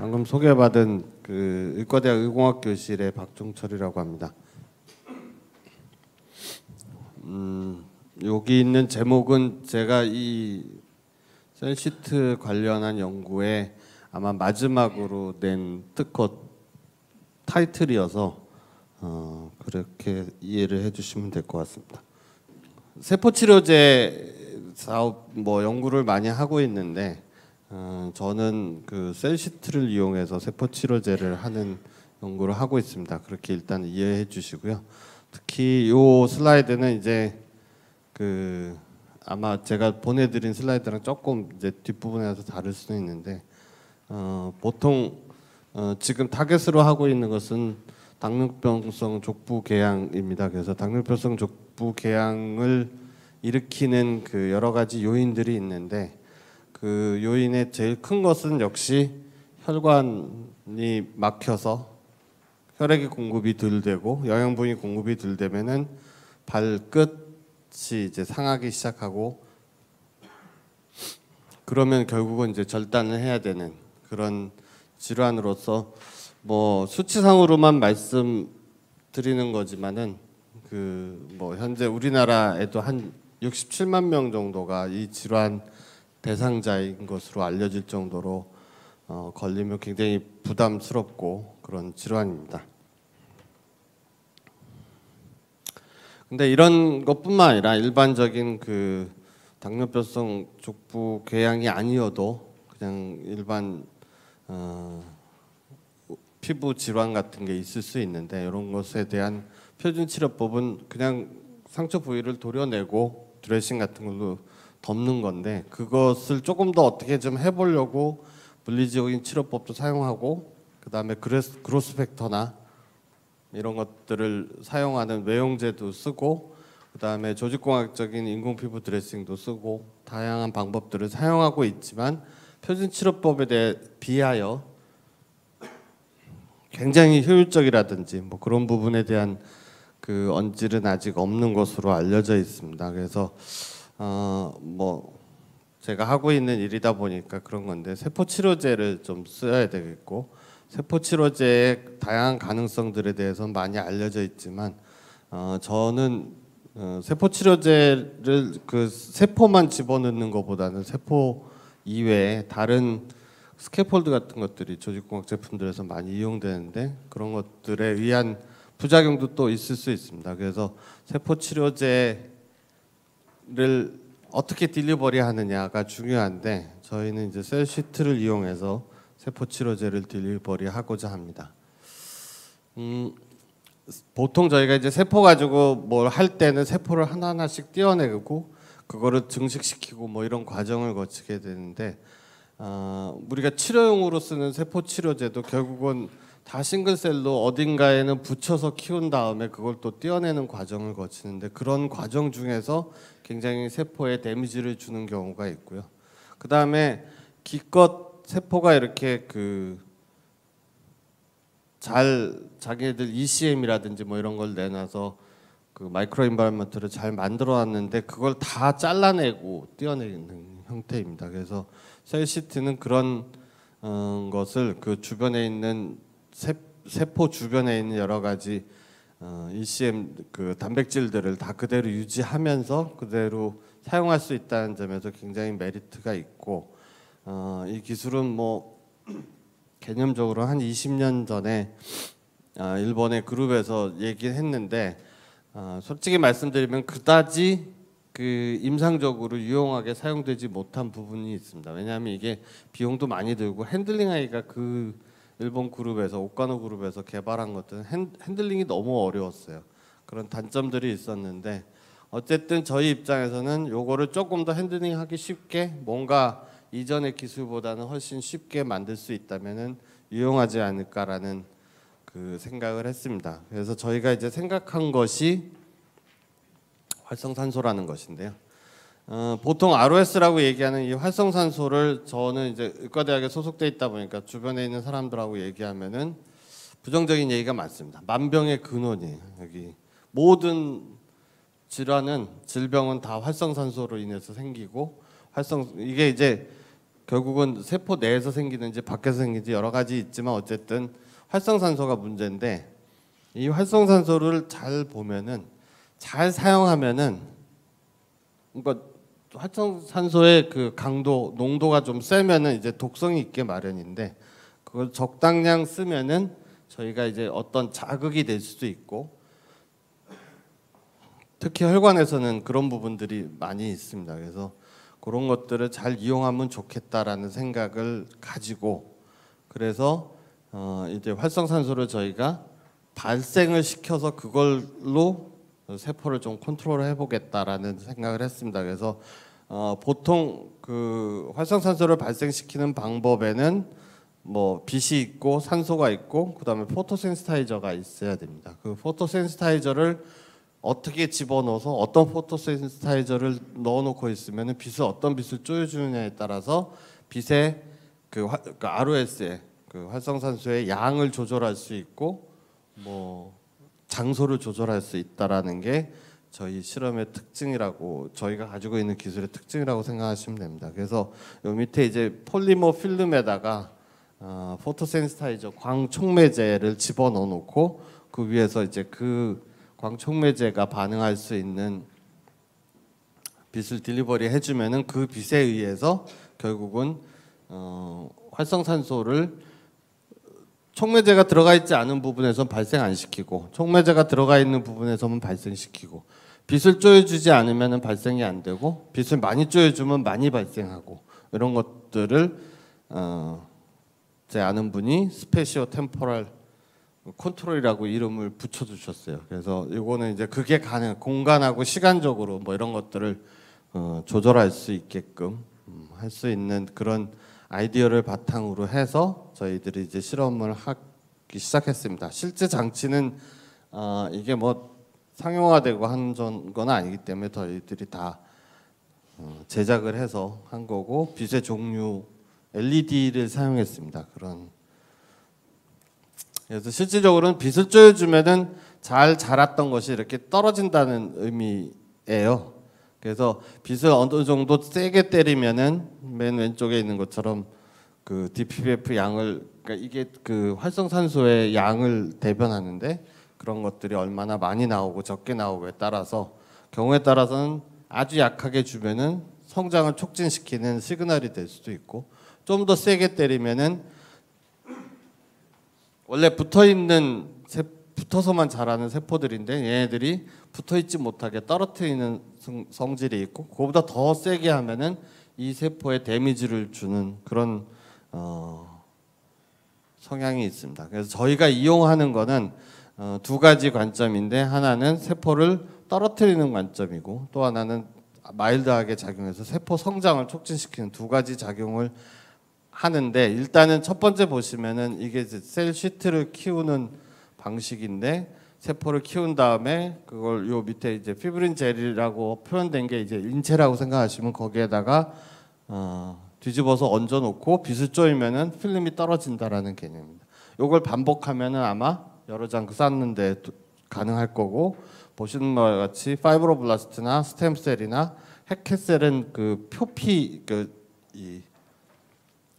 방금 소개받은 그 의과대학 의공학교실의 박종철이라고 합니다. 여기 있는 제목은 제가 이 셀시트 관련한 연구에 아마 마지막으로 낸 특허 타이틀이어서 그렇게 이해를 해주시면 될 것 같습니다. 세포치료제 사업 연구를 많이 하고 있는데 저는 그 셀시트를 이용해서 세포치료제를 하는 연구를 하고 있습니다. 그렇게 일단 이해해 주시고요. 특히 이 슬라이드는 이제 그 아마 제가 보내드린 슬라이드랑 조금 이제 뒷부분에서 다를 수는 있는데 보통 지금 타겟으로 하고 있는 것은 당뇨병성 족부궤양입니다. 그래서 당뇨병성 족부궤양을 일으키는 그 여러 가지 요인들이 있는데 그 요인의 제일 큰 것은 역시 혈관이 막혀서 혈액이 공급이 덜 되고 영양분이 공급이 덜 되면은 발끝이 이제 상하기 시작하고 그러면 결국은 이제 절단을 해야 되는 그런 질환으로서 수치상으로만 말씀드리는 거지만은 현재 우리나라에도 한 67만 명 정도가 이 질환 대상자인 것으로 알려질 정도로 걸리면 굉장히 부담스럽고 그런 질환입니다. 근데 이런 것뿐만 아니라 일반적인 그 당뇨병성 족부궤양이 아니어도 그냥 일반 피부 질환 같은 게 있을 수 있는데 이런 것에 대한 표준 치료법은 그냥 상처 부위를 도려내고 드레싱 같은 걸로 덮는 건데 그것을 조금 더 어떻게 좀 해보려고 물리적인 치료법도 사용하고 그 다음에 그로스 팩터나 이런 것들을 사용하는 외용제도 쓰고 그 다음에 조직공학적인 인공피부 드레싱도 쓰고 다양한 방법들을 사용하고 있지만 표준 치료법에 비하여 굉장히 효율적이라든지 그런 부분에 대한 그 언질은 아직 없는 것으로 알려져 있습니다. 그래서 제가 하고 있는 일이다 보니까 그런 건데 세포치료제를 좀 써야 되겠고 세포치료제의 다양한 가능성들에 대해서는 많이 알려져 있지만 저는 세포치료제를 그 세포만 집어넣는 것보다는 세포 이외에 다른 스캐폴드 같은 것들이 조직공학 제품들에서 많이 이용되는데 그런 것들에 의한 부작용도 또 있을 수 있습니다. 그래서 세포치료제를 어떻게 딜리버리 하느냐가 중요한데 저희는 이제 셀시트를 이용해서 세포치료제를 딜리버리 하고자 합니다. 보통 저희가 이제 세포 가지고 뭘 할 때는 세포를 하나하나씩 떼어내고 그거를 증식시키고 이런 과정을 거치게 되는데 우리가 치료용으로 쓰는 세포치료제도 결국은 다 싱글셀로 어딘가에는 붙여서 키운 다음에 그걸 또 떼어내는 과정을 거치는데 그런 과정 중에서 굉장히 세포에 데미지를 주는 경우가 있고요. 그 다음에 기껏 세포가 이렇게 자기네들 ECM이라든지 이런 걸 내놔서 그 마이크로 인바이러먼트를 잘 만들어놨는데 그걸 다 잘라내고 떼어내는 형태입니다. 그래서 셀시트는 그런 것을 그 주변에 있는 세포 주변에 있는 여러 가지 ECM 그 단백질들을 다 그대로 유지하면서 그대로 사용할 수 있다는 점에서 굉장히 메리트가 있고 이 기술은 개념적으로 한 20년 전에 일본의 그룹에서 얘기했는데 솔직히 말씀드리면 그다지 그 임상적으로 유용하게 사용되지 못한 부분이 있습니다. 왜냐하면 이게 비용도 많이 들고 핸들링하기가 그 일본 그룹에서 오카노 그룹에서 개발한 것들은 핸들링이 너무 어려웠어요. 그런 단점들이 있었는데 어쨌든 저희 입장에서는 요거를 조금 더 핸들링하기 쉽게 뭔가 이전의 기술보다는 훨씬 쉽게 만들 수 있다면은 유용하지 않을까라는 그 생각을 했습니다. 그래서 저희가 이제 생각한 것이 활성산소라는 것인데요. 보통 ROS라고 얘기하는 이 활성산소를 저는 이제 의과대학에 소속돼 있다 보니까 주변에 있는 사람들하고 얘기하면은 부정적인 얘기가 많습니다. 만병의 근원이에요. 여기 모든 질병은 다 활성산소로 인해서 생기고 이게 이제 결국은 세포 내에서 생기는지 밖에서 생기는지 여러 가지 있지만 어쨌든 활성산소가 문제인데, 이 활성산소를 잘 보면은 잘 사용하면은, 그러니까 활성산소의 그 강도, 농도가 좀 세면은 이제 독성이 있게 마련인데, 그걸 적당량 쓰면은 저희가 이제 어떤 자극이 될 수도 있고, 특히 혈관에서는 그런 부분들이 많이 있습니다. 그래서 그런 것들을 잘 이용하면 좋겠다라는 생각을 가지고, 그래서 이제 활성산소를 저희가 발생을 시켜서 그걸로 세포를 좀 컨트롤해 보겠다라는 생각을 했습니다. 그래서 보통 그 활성산소를 발생시키는 방법에는 뭐 빛이 있고 산소가 있고 그다음에 포토센시타이저가 있어야 됩니다. 그 포토센시타이저를 어떻게 집어넣어서 어떤 포토센시타이저를 넣어놓고 있으면 빛을 어떤 빛을 쪼여주느냐에 따라서 빛의 그 ROS의 그 활성산소의 양을 조절할 수 있고 뭐 장소를 조절할 수 있다라는 게 저희 실험의 특징이라고, 저희가 가지고 있는 기술의 특징이라고 생각하시면 됩니다. 그래서 요 밑에 이제 폴리머 필름에다가 포토센시타이저 광촉매제를 집어넣어 놓고 그 위에서 이제 그 광촉매제가 반응할 수 있는 빛을 딜리버리 해주면은 그 빛에 의해서 결국은 활성산소를 촉매제가 들어가 있지 않은 부분에서는 발생 안 시키고 촉매제가 들어가 있는 부분에서는 발생시키고, 빛을 쪼여주지 않으면 발생이 안 되고 빛을 많이 쪼여주면 많이 발생하고, 이런 것들을 제 아는 분이 스페시오 템포럴 컨트롤이라고 이름을 붙여주셨어요. 그래서 이거는 이제 그게 가능, 공간하고 시간적으로 뭐 이런 것들을 조절할 수 있게끔 할 수 있는 그런 아이디어를 바탕으로 해서 저희들이 이제 실험을 하기 시작했습니다. 실제 장치는 이게 뭐 상용화되고 한 건 아니기 때문에 저희들이 다 제작을 해서 한 거고, 빛의 종류 LED를 사용했습니다. 그래서 실질적으로는 빛을 쪼여주면은 잘 자랐던 것이 이렇게 떨어진다는 의미예요. 그래서 빛을 어느 정도 세게 때리면은 맨 왼쪽에 있는 것처럼 그 DPBF 양을, 그러니까 이게 그 활성산소의 양을 대변하는데 그런 것들이 얼마나 많이 나오고 적게 나오고에 따라서, 경우에 따라서는 아주 약하게 주면은 성장을 촉진시키는 시그널이 될 수도 있고, 좀 더 세게 때리면은 원래 붙어서만 자라는 세포들인데 얘네들이 붙어있지 못하게 떨어뜨리는 성질이 있고, 그거보다 더 세게 하면은 이 세포에 데미지를 주는 그런 성향이 있습니다. 그래서 저희가 이용하는 거는 두 가지 관점인데, 하나는 세포를 떨어뜨리는 관점이고 또 하나는 마일드하게 작용해서 세포 성장을 촉진시키는 두 가지 작용을 하는데, 일단은 첫 번째 보시면은 이게 셀 시트를 키우는 방식인데, 세포를 키운 다음에 그걸 요 밑에 이제 피브린 젤이라고 표현된 게 이제 인체라고 생각하시면 거기에다가 뒤집어서 얹어 놓고 빛을 쪼이면은 필름이 떨어진다라는 개념입니다. 요걸 반복하면은 아마 여러 장 쌓는데 가능할 거고, 보시는 바와 같이 파이브로블라스트나 스템셀이나 핵켓셀은 그 표피 이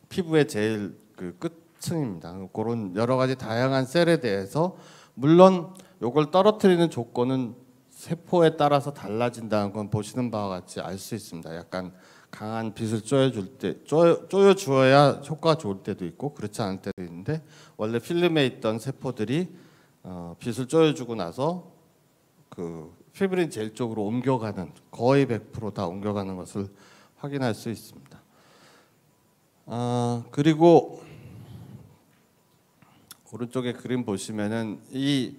피부의 제일 그 끝층입니다. 그런 여러 가지 다양한 셀에 대해서, 물론 요걸 떨어뜨리는 조건은 세포에 따라서 달라진다는 건 보시는 바와 같이 알 수 있습니다. 약간 강한 빛을 쪼여주어야 효과가 좋을 때도 있고 그렇지 않을 때도 있는데, 원래 필름에 있던 세포들이 빛을 쪼여주고 나서 그 피브린 젤 쪽으로 옮겨가는, 거의 100% 다 옮겨가는 것을 확인할 수 있습니다. 그리고 오른쪽에 그림 보시면은 이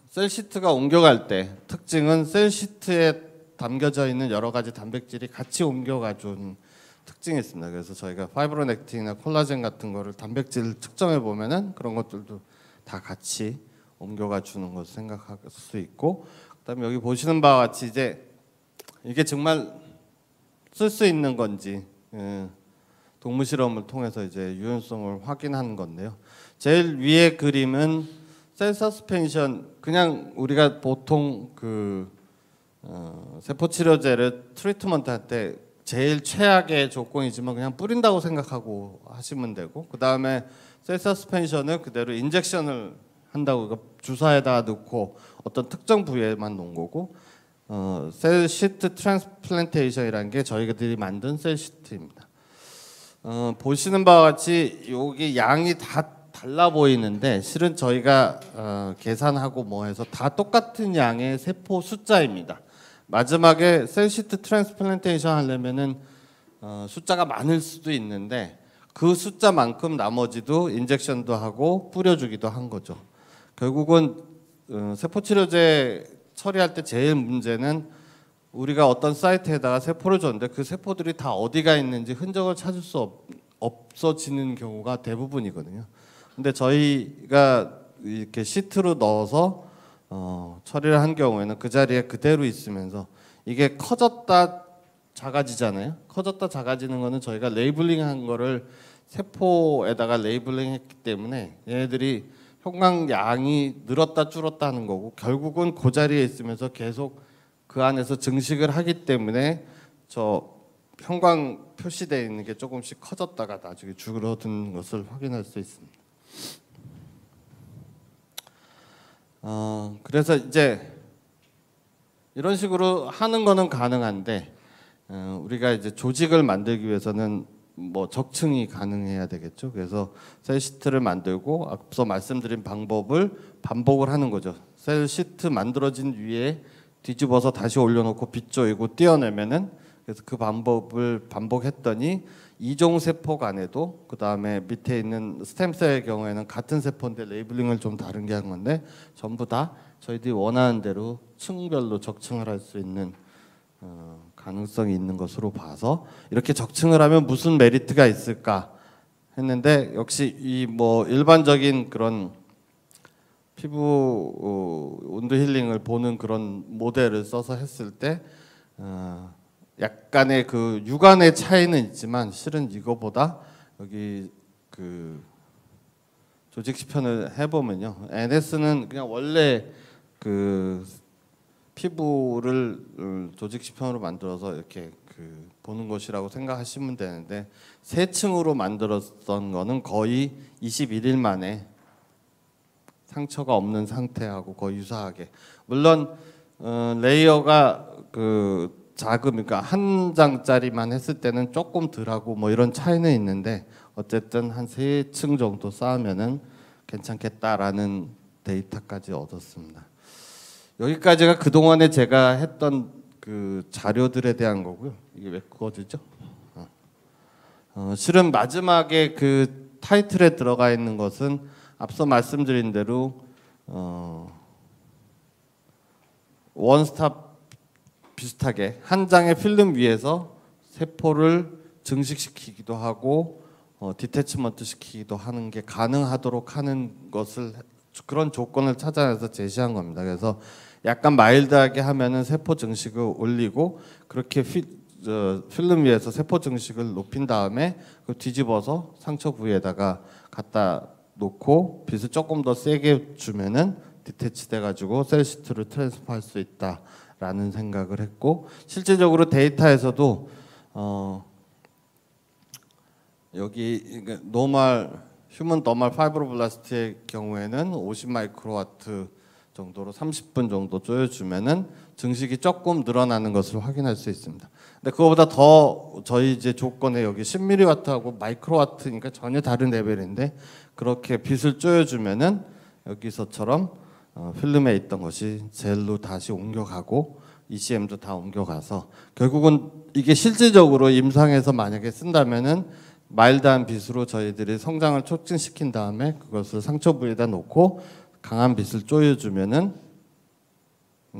셀시트가 옮겨갈 때 특징은 셀시트에 담겨져 있는 여러 가지 단백질이 같이 옮겨가 준 특징이 있습니다. 그래서 저희가 파이브로넥틴이나 콜라겐 같은 거를 단백질 측정해 보면은 그런 것들도 다 같이 옮겨가 주는 것을 생각할 수 있고, 그다음에 여기 보시는 바와 같이 이제 이게 정말 쓸 수 있는 건지 동물 실험을 통해서 이제 유연성을 확인하는 건데요. 제일 위에 그림은 셀 서스펜션, 그냥 우리가 보통 그 세포 치료제를 트리트먼트 할 때 제일 최악의 조건이지만 그냥 뿌린다고 생각하고 하시면 되고, 그 다음에 셀 서스펜션을 그대로 인젝션을 한다고, 그러니까 주사에다 넣고 어떤 특정 부위에만 놓은 거고, 셀 시트 트랜스플란테이션이라는 게 저희들이 만든 셀 시트입니다. 보시는 바와 같이 여기 양이 다 달라 보이는데 실은 저희가 계산하고 뭐 해서 다 똑같은 양의 세포 숫자입니다. 마지막에 셀 시트 트랜스플란테이션 하려면은 숫자가 많을 수도 있는데 그 숫자만큼 나머지도 인젝션도 하고 뿌려주기도 한 거죠. 결국은 세포 치료제 처리할 때 제일 문제는 우리가 어떤 사이트에다가 세포를 줬는데 그 세포들이 다 어디가 있는지 흔적을 찾을 수 없어지는 경우가 대부분이거든요. 근데 저희가 이렇게 시트로 넣어서 처리를 한 경우에는 그 자리에 그대로 있으면서 이게 커졌다 작아지잖아요. 커졌다 작아지는 거는 저희가 레이블링한 거를 세포에다가 레이블링했기 때문에 얘네들이 형광 양이 늘었다 줄었다 하는 거고, 결국은 그 자리에 있으면서 계속 그 안에서 증식을 하기 때문에 저 형광 표시되어 있는 게 조금씩 커졌다가 나중에 줄어드는 것을 확인할 수 있습니다. 그래서 이제 이런 식으로 하는 거는 가능한데 우리가 이제 조직을 만들기 위해서는 뭐 적층이 가능해야 되겠죠. 그래서 셀 시트를 만들고 앞서 말씀드린 방법을 반복을 하는 거죠. 셀 시트 만들어진 위에 뒤집어서 다시 올려놓고 빗조이고 띄어내면은, 그래서 그 방법을 반복했더니 이종 세포 간에도, 그 다음에 밑에 있는 스템셀의 경우에는 같은 세포인데 레이블링을 좀 다른 게 한 건데 전부 다 저희들이 원하는 대로 층별로 적층을 할 수 있는 가능성이 있는 것으로 봐서, 이렇게 적층을 하면 무슨 메리트가 있을까 했는데, 역시 이 뭐 일반적인 그런 피부 온도 힐링을 보는 그런 모델을 써서 했을 때 약간의 그 육안의 차이는 있지만 실은 이거보다 여기 그 조직 시편을 해보면요, NS는 그냥 원래 그 피부를 조직 시편으로 만들어서 이렇게 그 보는 것이라고 생각하시면 되는데, 세 층으로 만들었던 거는 거의 21일 만에 상처가 없는 상태하고 거의 유사하게, 물론 레이어가 그 작으니까 한 장짜리만 했을 때는 조금 덜하고 뭐 이런 차이는 있는데, 어쨌든 한 3층 정도 쌓으면은 괜찮겠다라는 데이터까지 얻었습니다. 여기까지가 그동안에 제가 했던 그 자료들에 대한 거고요. 이게 왜 꺼지죠? 실은 마지막에 그 타이틀에 들어가 있는 것은 앞서 말씀드린 대로 원스톱 비슷하게 한 장의 필름 위에서 세포를 증식시키기도 하고 디태치먼트 시키기도 하는 게 가능하도록 하는 것을, 그런 조건을 찾아내서 제시한 겁니다. 그래서 약간 마일드하게 하면은 세포 증식을 올리고, 그렇게 필름 위에서 세포 증식을 높인 다음에 그 뒤집어서 상처 부위에다가 갖다 놓고 빛을 조금 더 세게 주면은 디태치 돼가지고 셀 시트를 트랜스퍼할 수 있다라는 생각을 했고, 실제적으로 데이터에서도 여기 노멀 휴먼 더멀 파이브로블라스트의 경우에는 50 마이크로와트 정도로 30분 정도 조여주면은 증식이 조금 늘어나는 것을 확인할 수 있습니다. 근데 그거보다 더 저희 이제 조건에 여기 10mW하고 마이크로와트니까 전혀 다른 레벨인데, 그렇게 빛을 조여주면은 여기서처럼 필름에 있던 것이 젤로 다시 옮겨가고 ECM도 다 옮겨가서, 결국은 이게 실질적으로 임상에서 만약에 쓴다면은 마일드한 빛으로 저희들이 성장을 촉진시킨 다음에 그것을 상처 부위에다 놓고 강한 빛을 조여주면은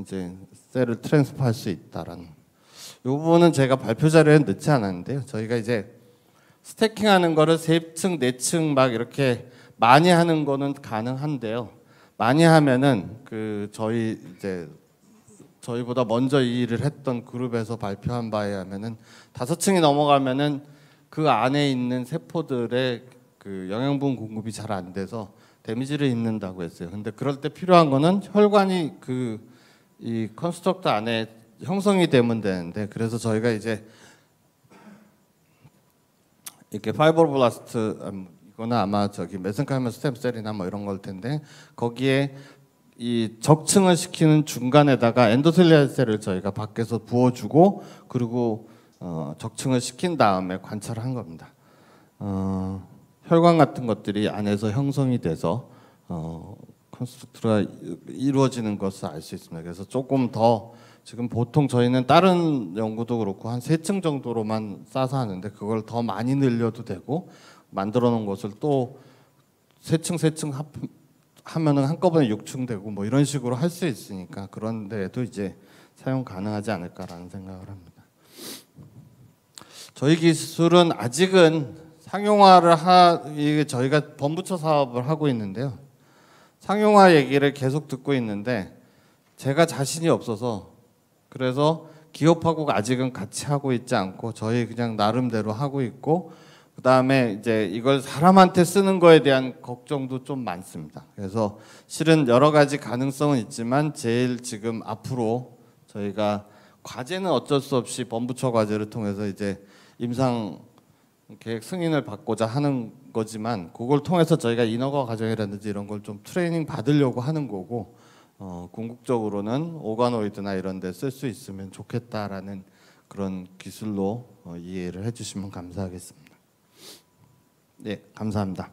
이제 셀을 트랜스퍼할 수 있다라는. 이 부분은 제가 발표 자료에 넣지 않았는데요. 저희가 이제 스태킹하는 거를 3층, 4층 막 이렇게 많이 하는 거는 가능한데요. 많이 하면은 그 저희 이제 저희보다 먼저 이 일을 했던 그룹에서 발표한 바에 하면은 5층이 넘어가면은 그 안에 있는 세포들의 그 영양분 공급이 잘 안 돼서 데미지를 입는다고 했어요. 근데 그럴 때 필요한 거는 혈관이 그 이 컨스트럭터 안에 형성이 되면 되는데, 그래서 저희가 이제 이렇게 파이브로블라스트 이거는 아마 저기 메센카이머 스템셀이나 뭐 이런 걸 텐데 거기에 이 적층을 시키는 중간에다가 엔도텔리알 셀을 저희가 밖에서 부어주고 그리고 적층을 시킨 다음에 관찰한 겁니다. 혈관 같은 것들이 안에서 형성이 돼서 컨스트럭트가 이루어지는 것을 알 수 있습니다. 그래서 조금 더 지금 보통 저희는 다른 연구도 그렇고 한 3층 정도로만 싸서 하는데 그걸 더 많이 늘려도 되고 만들어 놓은 것을 또 3층 하면은 한꺼번에 6층 되고 뭐 이런 식으로 할 수 있으니까 그런 데에도 이제 사용 가능하지 않을까라는 생각을 합니다. 저희 기술은 아직은 상용화를 이게 저희가 범부처 사업을 하고 있는데요. 상용화 얘기를 계속 듣고 있는데 제가 자신이 없어서 그래서 기업하고 아직은 같이 하고 있지 않고 저희 그냥 나름대로 하고 있고 그다음에 이제 이걸 사람한테 쓰는 거에 대한 걱정도 좀 많습니다. 그래서 실은 여러 가지 가능성은 있지만 제일 지금 앞으로 저희가 과제는 어쩔 수 없이 범부처 과제를 통해서 이제 임상 계획 승인을 받고자 하는 거지만 그걸 통해서 저희가 인허가 과정이라든지 이런 걸 좀 트레이닝 받으려고 하는 거고 궁극적으로는 오가노이드나 이런 데 쓸 수 있으면 좋겠다라는 그런 기술로 이해를 해주시면 감사하겠습니다. 네, 감사합니다.